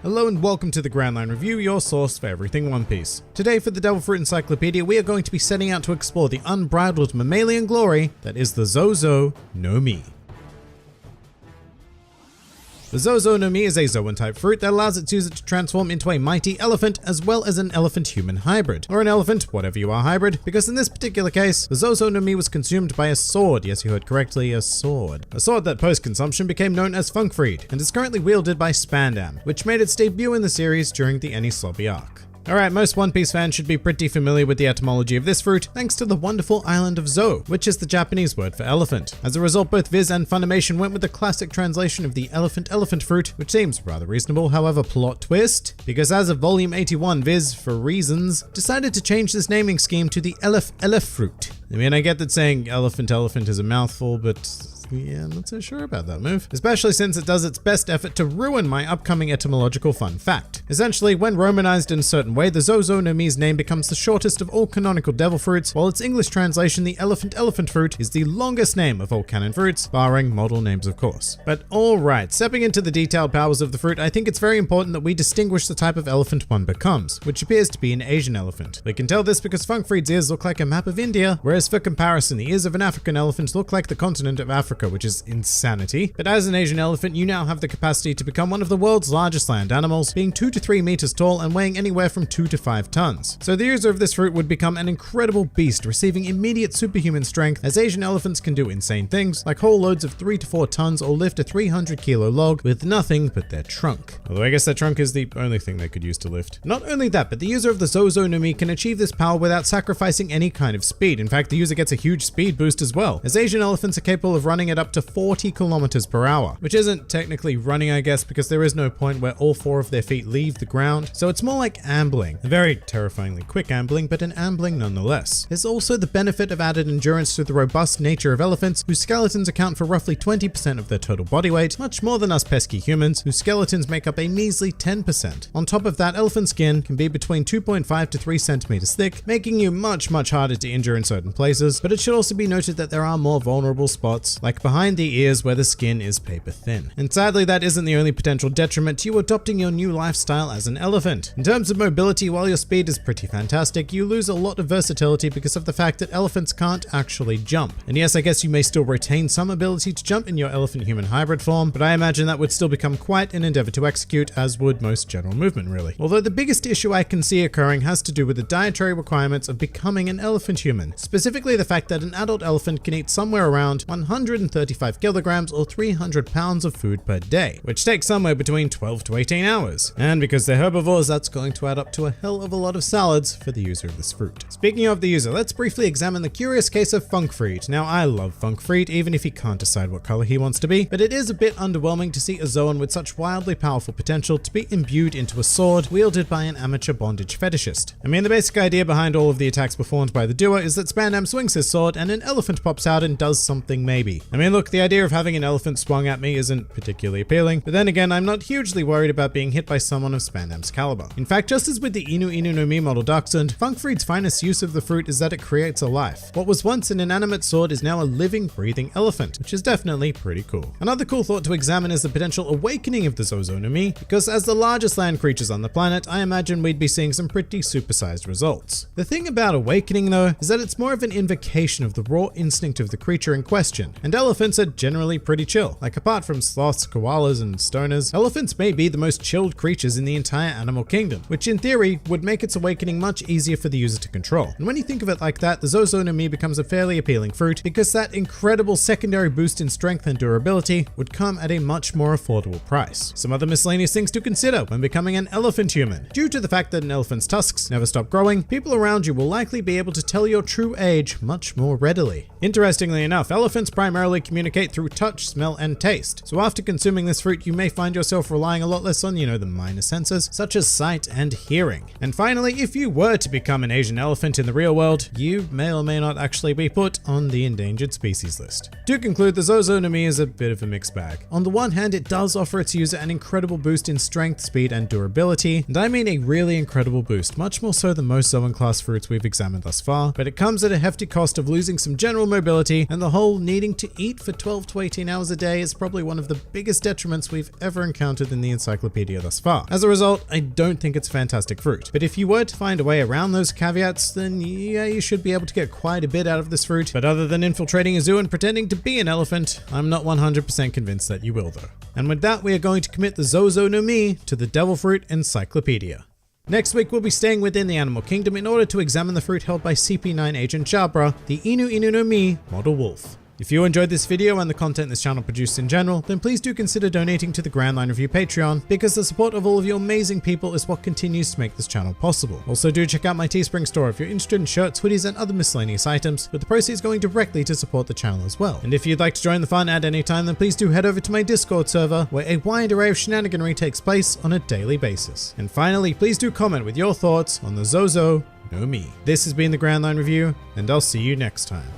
Hello and welcome to the Grand Line Review, your source for everything One Piece. Today for the Devil Fruit Encyclopedia, we are going to be setting out to explore the unbridled mammalian glory that is the Zozo no Mi. The Zozo no Mi is a Zoan-type fruit that allows its user to transform into a mighty elephant as well as an elephant-human hybrid, or an elephant, whatever you are hybrid, because in this particular case, the Zozo no Mi was consumed by a sword. Yes, you heard correctly, a sword. A sword that post-consumption became known as Funkfried, and is currently wielded by Spandam, which made its debut in the series during the Enies Lobby arc. Alright, most One Piece fans should be pretty familiar with the etymology of this fruit, thanks to the wonderful island of Zo, which is the Japanese word for elephant. As a result, both Viz and Funimation went with the classic translation of the elephant fruit, which seems rather reasonable. However, plot twist, because as of volume 81, Viz, for reasons, decided to change this naming scheme to the Elef fruit. I mean, I get that saying elephant is a mouthful, but yeah, I'm not so sure about that move, especially since it does its best effort to ruin my upcoming etymological fun fact. Essentially, when romanized in a certain way, the Zozo no Mi's name becomes the shortest of all canonical devil fruits, while its English translation, the elephant fruit, is the longest name of all canon fruits, barring model names of course. But alright, stepping into the detailed powers of the fruit, I think it's very important that we distinguish the type of elephant one becomes, which appears to be an Asian elephant. We can tell this because Funkfried's ears look like a map of India, whereas for comparison, the ears of an African elephant look like the continent of Africa, which is insanity. But as an Asian elephant, you now have the capacity to become one of the world's largest land animals, being 2 to 3 meters tall and weighing anywhere from 2 to 5 tons. So the user of this fruit would become an incredible beast, receiving immediate superhuman strength, as Asian elephants can do insane things, like haul loads of 3 to 4 tons or lift a 300 kilo log with nothing but their trunk. Although I guess their trunk is the only thing they could use to lift. Not only that, but the user of the Zozo no Mi can achieve this power without sacrificing any kind of speed. In fact, the user gets a huge speed boost as well, as Asian elephants are capable of running at up to 40 kilometers per hour, which isn't technically running, I guess, because there is no point where all 4 of their feet leave the ground, so it's more like ambling. A very terrifyingly quick ambling, but an ambling nonetheless. There's also the benefit of added endurance to the robust nature of elephants, whose skeletons account for roughly 20% of their total body weight, much more than us pesky humans, whose skeletons make up a measly 10%. On top of that, elephant skin can be between 2.5 to 3 centimeters thick, making you much harder to injure in certain places, but it should also be noted that there are more vulnerable spots, like behind the ears where the skin is paper thin. And sadly, that isn't the only potential detriment to you adopting your new lifestyle as an elephant. In terms of mobility, while your speed is pretty fantastic, you lose a lot of versatility because of the fact that elephants can't actually jump. And yes, I guess you may still retain some ability to jump in your elephant-human hybrid form, but I imagine that would still become quite an endeavor to execute, as would most general movement really. Although the biggest issue I can see occurring has to do with the dietary requirements of becoming an elephant human. Specifically the fact that an adult elephant can eat somewhere around 135 kilograms or 300 pounds of food per day, which takes somewhere between 12 to 18 hours. And because they're herbivores, that's going to add up to a hell of a lot of salads for the user of this fruit. Speaking of the user, let's briefly examine the curious case of Funkfried. Now, I love Funkfried, even if he can't decide what color he wants to be, but it is a bit underwhelming to see a Zoan with such wildly powerful potential to be imbued into a sword wielded by an amateur bondage fetishist. I mean, the basic idea behind all of the attacks performed by the duo is that Spandam swings his sword and an elephant pops out and does something maybe. I mean, look, the idea of having an elephant swung at me isn't particularly appealing, but then again, I'm not hugely worried about being hit by someone of Spandam's caliber. In fact, just as with the Inu no Mi model Dachshund, Funkfried's finest use of the fruit is that it creates a life. What was once an inanimate sword is now a living, breathing elephant, which is definitely pretty cool. Another cool thought to examine is the potential awakening of the Zozo no Mi, because as the largest land creatures on the planet, I imagine we'd be seeing some pretty supersized results. The thing about awakening though, is that it's more of an invocation of the raw instinct of the creature in question, and elephants are generally pretty chill. Like apart from sloths, koalas, and stoners, elephants may be the most chilled creatures in the entire animal kingdom, which in theory would make its awakening much easier for the user to control. And when you think of it like that, the Zozo no Mi becomes a fairly appealing fruit because that incredible secondary boost in strength and durability would come at a much more affordable price. Some other miscellaneous things to consider when becoming an elephant human. Due to the fact that an elephant's tusks never stop growing, people around you will likely be able to tell your true age much more readily. Interestingly enough, elephants primarily communicate through touch, smell, and taste. So after consuming this fruit, you may find yourself relying a lot less on, the minor senses, such as sight and hearing. And finally, if you were to become an Asian elephant in the real world, you may or may not actually be put on the endangered species list. To conclude, the Zozo no Mi is a bit of a mixed bag. On the one hand, it does offer its user an incredible boost in strength, speed, and durability, and I mean a really incredible boost, much more so than most Zoan class fruits we've examined thus far, but it comes at a hefty cost of losing some general mobility, and the whole needing to eat for 12 to 18 hours a day is probably one of the biggest detriments we've ever encountered in the Encyclopedia thus far. As a result, I don't think it's a fantastic fruit. But if you were to find a way around those caveats, then yeah, you should be able to get quite a bit out of this fruit. But other than infiltrating a zoo and pretending to be an elephant, I'm not 100% convinced that you will though. And with that, we are going to commit the Zozo no Mi to the Devil Fruit Encyclopedia. Next week, we'll be staying within the animal kingdom in order to examine the fruit held by CP9 Agent Jabra, the Inu Inu no Mi model wolf. If you enjoyed this video and the content this channel produced in general, then please do consider donating to the Grand Line Review Patreon, because the support of all of you amazing people is what continues to make this channel possible. Also do check out my Teespring store if you're interested in shirts, hoodies, and other miscellaneous items, with the proceeds going directly to support the channel as well. And if you'd like to join the fun at any time, then please do head over to my Discord server, where a wide array of shenaniganry takes place on a daily basis. And finally, please do comment with your thoughts on the Zozo no Mi. This has been the Grand Line Review, and I'll see you next time.